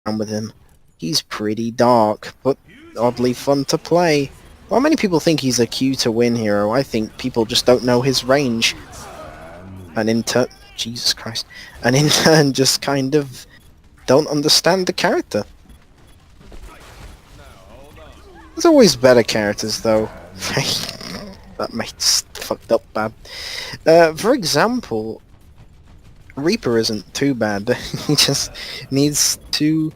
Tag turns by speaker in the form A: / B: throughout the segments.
A: around with him. He's pretty dark, but oddly fun to play. While many people think he's a Q to win hero, I think people just don't know his range. And in turn, Jesus Christ, and in turn just kind of don't understand the character. There's always better characters though. That makes fucked up bad. For example, Reaper isn't too bad. He just needs to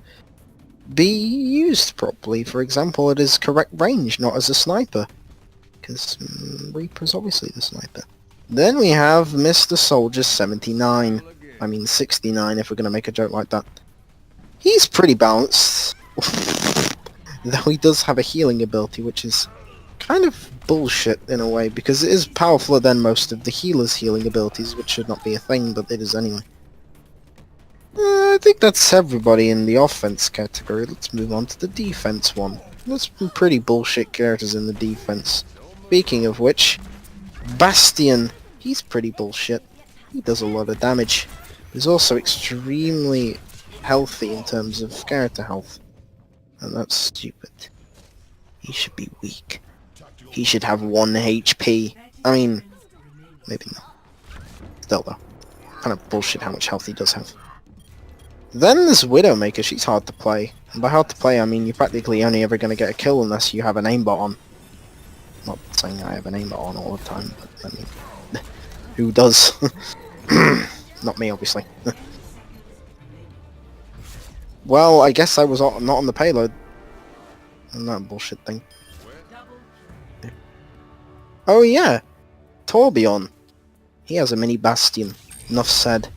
A: be used properly. For example, at his correct range, not as a sniper. Because Reaper's obviously the sniper. Then we have Mr. Soldier 79. I mean 69 if we're going to make a joke like that. He's pretty balanced. Though he does have a healing ability, which is kind of bullshit in a way, because it is powerfuler than most of the healer's healing abilities, which should not be a thing, but it is anyway. I think that's everybody in the offense category. Let's move on to the defense one. There's some pretty bullshit characters in the defense. Speaking of which, Bastion. He's pretty bullshit. He does a lot of damage. He's also extremely healthy in terms of character health. And that's stupid. He should be weak. He should have 1 HP. I mean, maybe not. Still though. Kind of bullshit how much health he does have. Then there's Widowmaker. She's hard to play. And by hard to play, I mean you're practically only ever going to get a kill unless you have an aimbot on. Not saying I have an aimbot on all the time, but I mean, who does? Not me, obviously. Well, I guess I was not on the payload. And that bullshit thing. Oh yeah! Torbjorn. He has a mini Bastion. Enough said.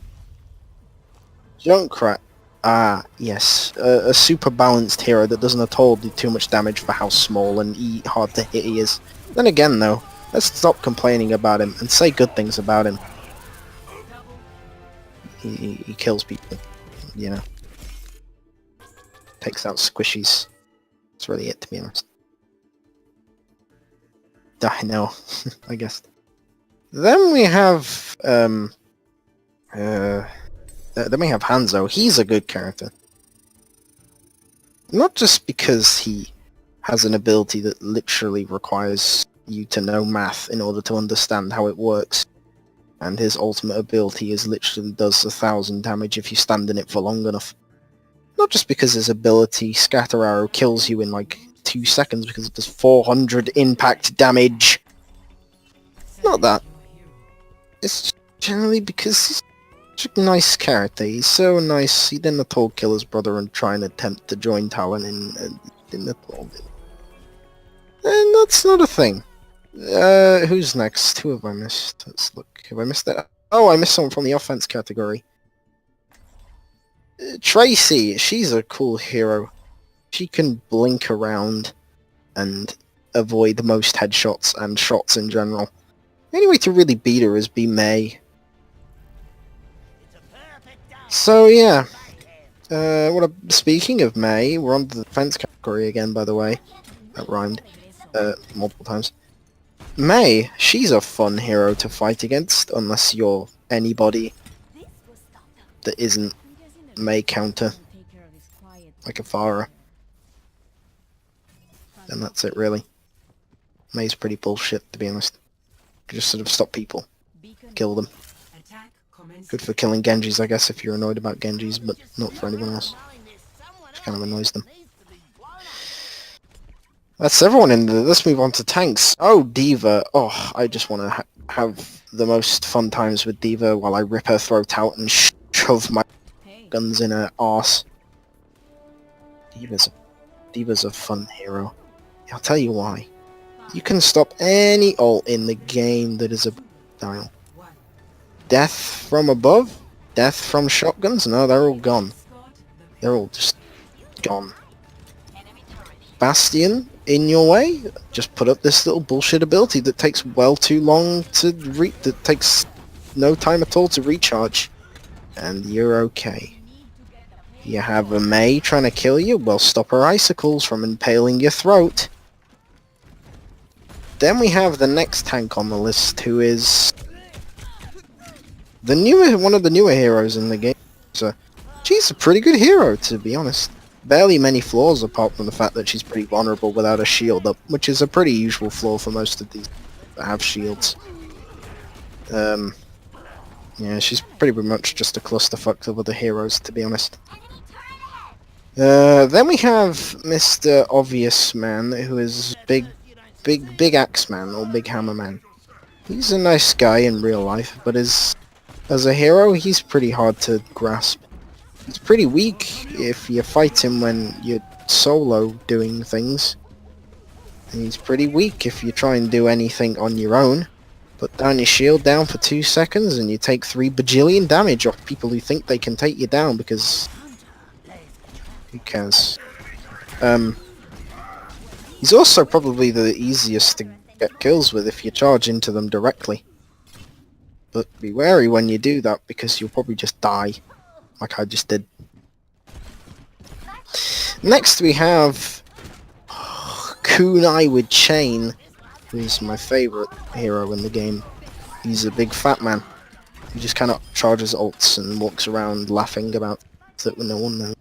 A: Junkrat. Ah, yes. A super balanced hero that doesn't at all do too much damage for how small and hard to hit he is. Then again though, let's stop complaining about him and say good things about him. He kills people, you know. Takes out squishies. That's really it, to be honest. I know, I guess. Then we have, then we have Hanzo. He's a good character. Not just because he has an ability that literally requires you to know math in order to understand how it works. And his ultimate ability is literally does 1,000 damage if you stand in it for long enough. Not just because his ability, Scatter Arrow, kills you in like 2 seconds because it does 400 impact damage. Not that. It's just generally because he's such a nice character. He's so nice. He didn't at all kill his brother and try and attempt to join Talon in the all. And that's not a thing. Who's next? Who have I missed? Let's look. Have I missed that? Oh, I missed someone from the offense category. Tracy. She's a cool hero. She can blink around and avoid most headshots and shots in general. The only way to really beat her is be Mei. So yeah. Speaking of Mei, we're on the defense category again, by the way. That rhymed. Multiple times. Mei, she's a fun hero to fight against, unless you're anybody that isn't Mei counter. Like a Pharah. And that's it, really. Mei's pretty bullshit, to be honest. You just sort of stop people. Kill them. Good for killing Genjis, I guess, if you're annoyed about Genjis, but not for anyone else. Which kind of annoys them. That's everyone in there. Let's move on to tanks. Oh, D.Va. Oh, I just want to have the most fun times with D.Va while I rip her throat out and shove my guns in her arse. D.Va's a fun hero. I'll tell you why. You can stop any ult in the game that is a dial. Death from above? Death from shotguns? No, they're all gone. They're all just gone. Bastion, in your way? Just put up this little bullshit ability that takes well too long to that takes no time at all to recharge. And you're okay. You have a Mei trying to kill you? Well, stop her icicles from impaling your throat. Then we have the next tank on the list, who is one of the newer heroes in the game. So she's a pretty good hero, to be honest. barely many flaws apart from the fact that she's pretty vulnerable without a shield up, which is a pretty usual flaw for most of these that have shields. Yeah, she's pretty much just a clusterfuck of other heroes, to be honest. Then we have Mr. Obvious Man, who is big axe man or big hammer man. He's a nice guy in real life, but as a hero, he's pretty hard to grasp. He's pretty weak if you fight him when you're solo doing things. And he's pretty weak if you try and do anything on your own. Put down your shield down for 2 seconds and you take 3 bajillion damage off people who think they can take you down because... who cares? He's also probably the easiest to get kills with if you charge into them directly. But be wary when you do that because you'll probably just die, like I just did. Next we have Kunai with Chain, who's my favourite hero in the game. He's a big fat man. He just kind of charges ults and walks around laughing about it when no one knows.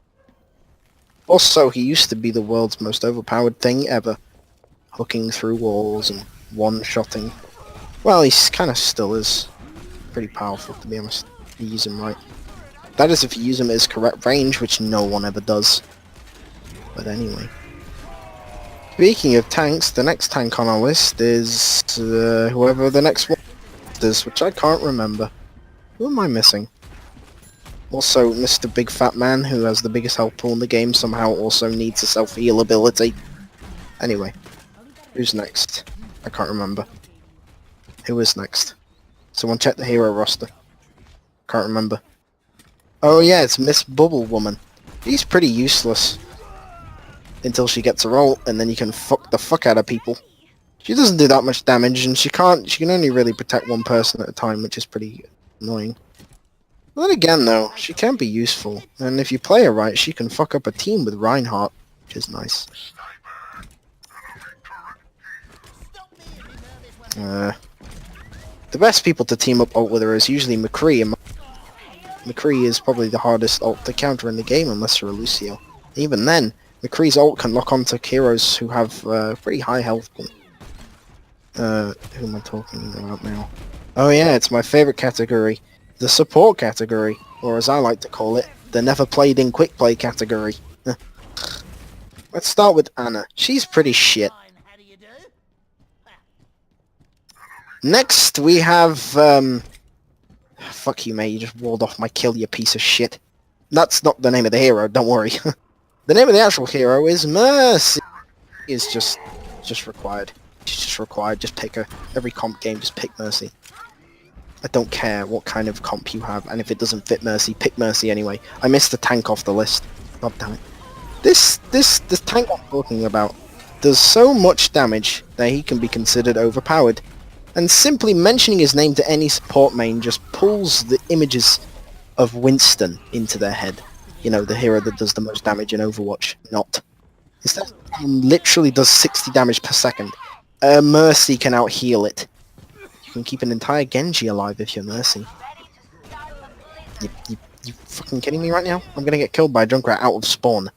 A: Also, he used to be the world's most overpowered thing ever. Hooking through walls and one-shotting. Well, he kind of still is. Pretty powerful, to be honest, if you use him right. That is if you use him at his correct range, which no one ever does. But anyway. Speaking of tanks, the next tank on our list is whoever the next one is, which I can't remember. Who am I missing? Also, Mr. Big Fat Man, who has the biggest health pool in the game, somehow also needs a self-heal ability. Anyway, who's next? I can't remember. Who is next? Someone check the hero roster. Can't remember. Oh yeah, it's Miss Bubble Woman. She's pretty useless. Until she gets her ult, and then you can fuck the fuck out of people. She doesn't do that much damage, and she can only really protect one person at a time, which is pretty annoying. But then again though, she can be useful, and if you play her right, she can fuck up a team with Reinhardt, which is nice. The best people to team up ult with her is usually McCree, and McCree is probably the hardest ult to counter in the game unless you're a Lucio. Even then, McCree's ult can lock onto heroes who have pretty high health pool. Who am I talking about now? Oh yeah, it's my favourite category. The support category, or as I like to call it, the never played in quick play category. Let's start with Anna. She's pretty shit. Next we have, fuck you mate, you just walled off my kill, you piece of shit. That's not the name of the hero, don't worry. The name of the actual hero is Mercy. Is just required. She's just required, just pick her. Every comp game, just pick Mercy. I don't care what kind of comp you have, and if it doesn't fit Mercy, pick Mercy anyway. I missed the tank off the list. God damn it. This tank I'm talking about does so much damage that he can be considered overpowered. And simply mentioning his name to any support main just pulls the images of Winston into their head. You know, the hero that does the most damage in Overwatch. Not. Instead, literally does 60 damage per second. Mercy can out-heal it. You can keep an entire Genji alive if you're Mercy. You fucking kidding me right now? I'm gonna get killed by a Junkrat out of spawn.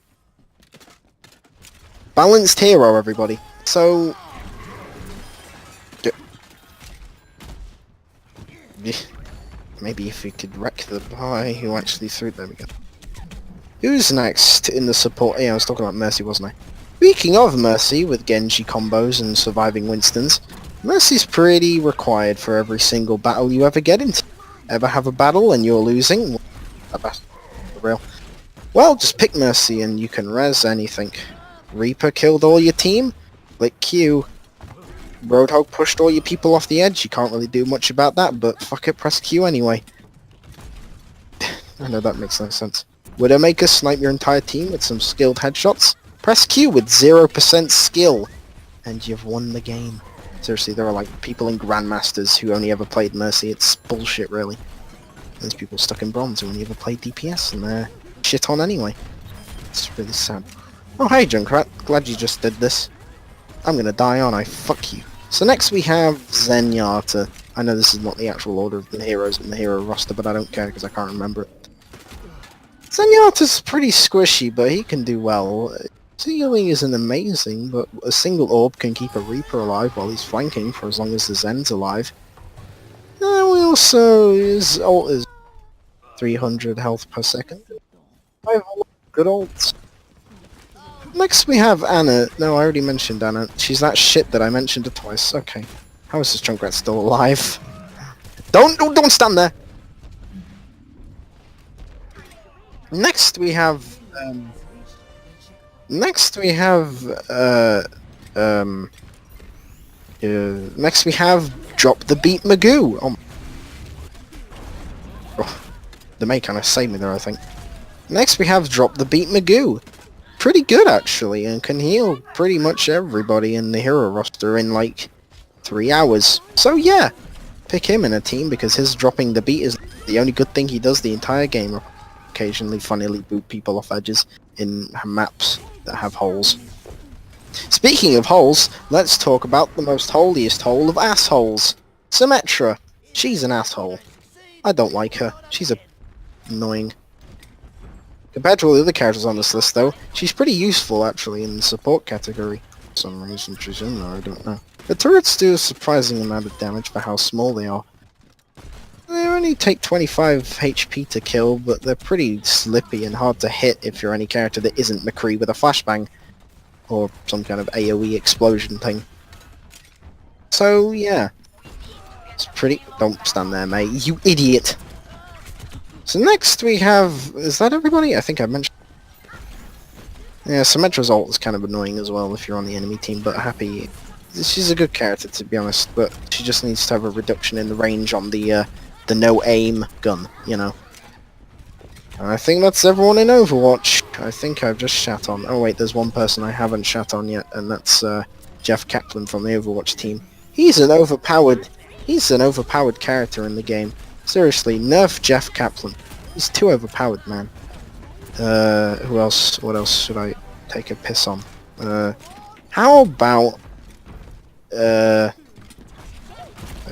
A: Balanced hero, everybody. So... maybe if we could wreck the guy who actually threw... There we go. Who's next in the support? Yeah, I was talking about Mercy, wasn't I? Speaking of Mercy, with Genji combos and surviving Winstons, Mercy's pretty required for every single battle you ever get into. Ever have a battle and you're losing? For real. Well, just pick Mercy and you can res anything. Reaper killed all your team? Click Q. Roadhog pushed all your people off the edge. You can't really do much about that, but fuck it, press Q anyway. I know that makes no sense. Widowmaker snipe your entire team with some skilled headshots? Press Q with 0% skill, and you've won the game. Seriously, there are like people in Grandmasters who only ever played Mercy. It's bullshit, really. There's people stuck in Bronze who only ever played DPS, and they're shit on anyway. It's really sad. Oh hey Junkrat, glad you just did this. I'm gonna die, aren't I? Fuck you. So next we have Zenyatta. I know this is not the actual order of the heroes in the hero roster, but I don't care because I can't remember it. Zenyatta's pretty squishy, but he can do well. Healing isn't amazing, but a single orb can keep a Reaper alive while he's flanking for as long as the Zen's alive. And we also, his ult is 300 health per second. I have a lot of good ults. Next we have Anna. No, I already mentioned Anna. She's that shit that I mentioned her twice. Okay. How is this Junkrat still alive? Don't stand there! Next we have, next we have Drop the Beat Magoo. Oh, the May kind of saved me there, I think. Next we have Drop the Beat Magoo. Pretty good actually, and can heal pretty much everybody in the hero roster in like 3 hours. So yeah, pick him in a team because his dropping the beat is the only good thing he does the entire game. Occasionally funnily boot people off edges in maps that have holes. Speaking of holes, let's talk about the most holiest hole of assholes. Symmetra. She's an asshole. I don't like her. She's annoying. Compared to all the other characters on this list though, she's pretty useful actually in the support category. For some reason she's in there, I don't know. The turrets do a surprising amount of damage for how small they are. They only take 25 HP to kill, but they're pretty slippy and hard to hit if you're any character that isn't McCree with a flashbang. Or some kind of AoE explosion thing. So, yeah. It's pretty... Don't stand there, mate. You idiot! So next we have... Is that everybody? I think I mentioned... Yeah, Symmetra's ult is kind of annoying as well if you're on the enemy team, but happy... She's a good character, to be honest, but she just needs to have a reduction in the range on the no-aim gun, you know. And I think that's everyone in Overwatch. I think I've just shat on... Oh wait, there's one person I haven't shat on yet, and that's Jeff Kaplan from the Overwatch team. He's an overpowered character in the game. Seriously, nerf Jeff Kaplan. He's too overpowered, man. Who else? What else should I take a piss on? How about... I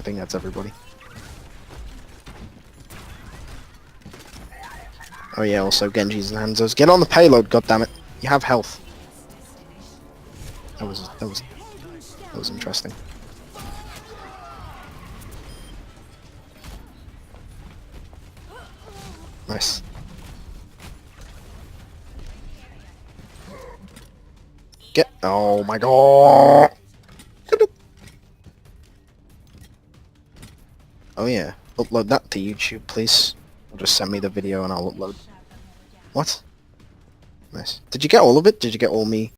A: think that's everybody. Oh yeah, also Genji's and Hanzo's. Get on the payload, goddammit. You have health. That was interesting. Nice. Oh my god! Oh yeah, upload that to YouTube, please. Or just send me the video and I'll upload. What? Nice. Did you get all of it? Did you get all me?